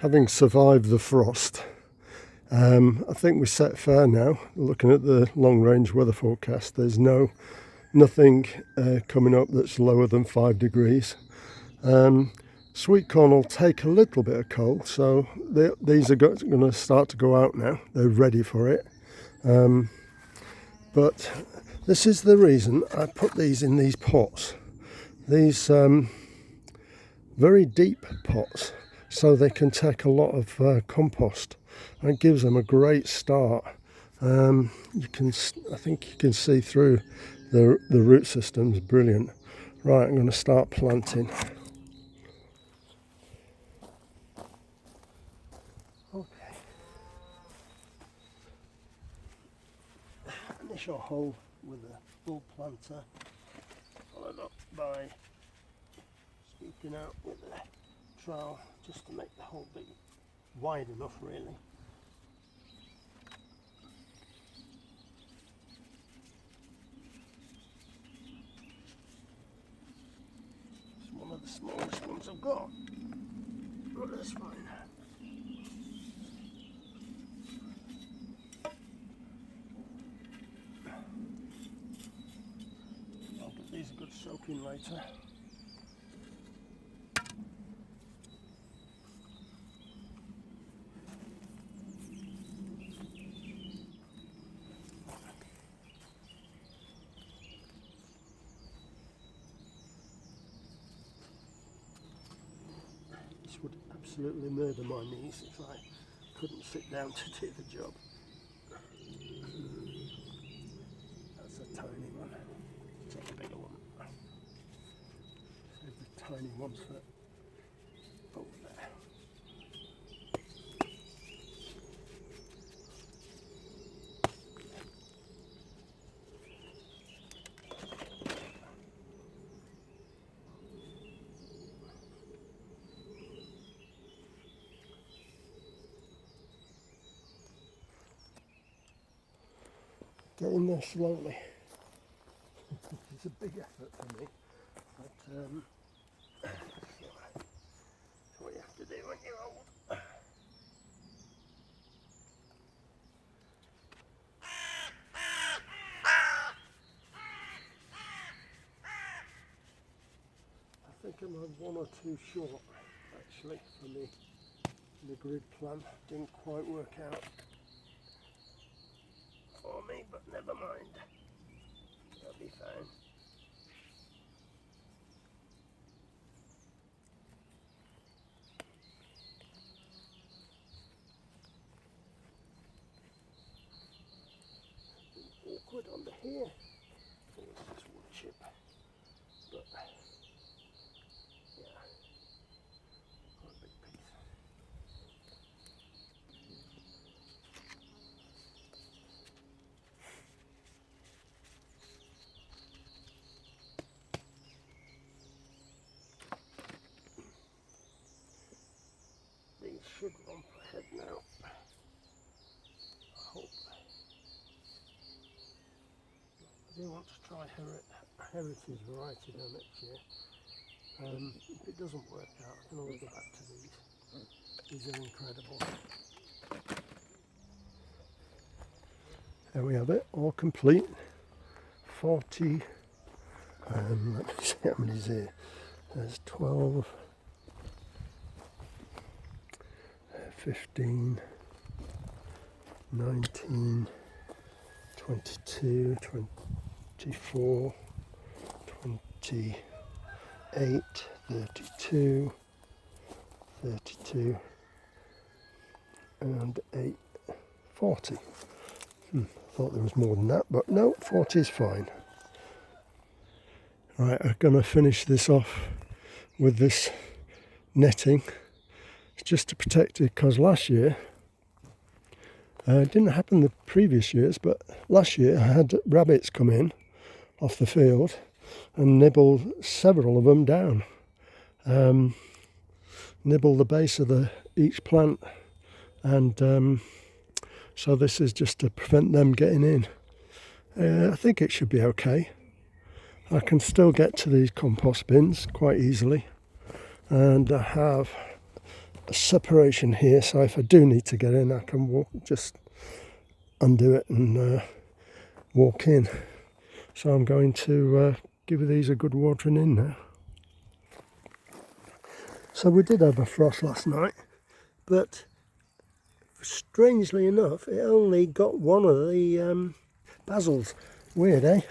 having survived the frost, I think we're set fair now. Looking at the long range weather forecast, there's nothing coming up that's lower than 5 degrees. Sweetcorn will take a little bit of cold, so these are going to start to go out now. They're ready for it. But this is the reason I put these in these pots. These very deep pots, so they can take a lot of compost, and it gives them a great start. I think you can see through the root system's brilliant. Right, I'm going to start planting. Okay. Initial hole with a full planter, followed up by scooping out with a trowel just to make the hole be wide enough, really. It's one of the smallest ones I've got, but that's fine. I'll give these a good soaking later. This would absolutely murder my knees if I couldn't sit down to do the job. That's a tiny one. Take a bigger one. Save the tiny ones for over there. Getting there slowly. It's a big effort for me, but it's what you have to do when you're old. I think I'm one or two short, actually, for me. The grid plan didn't quite work out for me, but never mind. That'll be fine. Awkward under here. I think it's just wood chip, but yeah, quite a big piece. These should rump ahead now. I hope. I do want to try heritage variety though next year. If it doesn't work out, I can always go back to these. These are incredible. There we have it, all complete. 40. Let me see how many's here. There's 12. 15, 19, 22, 24, 28, 32, 32, and 8, 40. Thought there was more than that, but no, 40 is fine. Right, I'm going to finish this off with this netting. Just to protect it, because last year, it didn't happen the previous years, but last year I had rabbits come in off the field and nibble several of them down. Nibble the base of each plant, and so this is just to prevent them getting in. I think it should be okay. I can still get to these compost bins quite easily, and I have a separation here, so if I do need to get in, I can walk, just undo it and walk in. So I'm going to give these a good watering in now. So we did have a frost last night, but strangely enough it only got one of the basils. Weird, eh?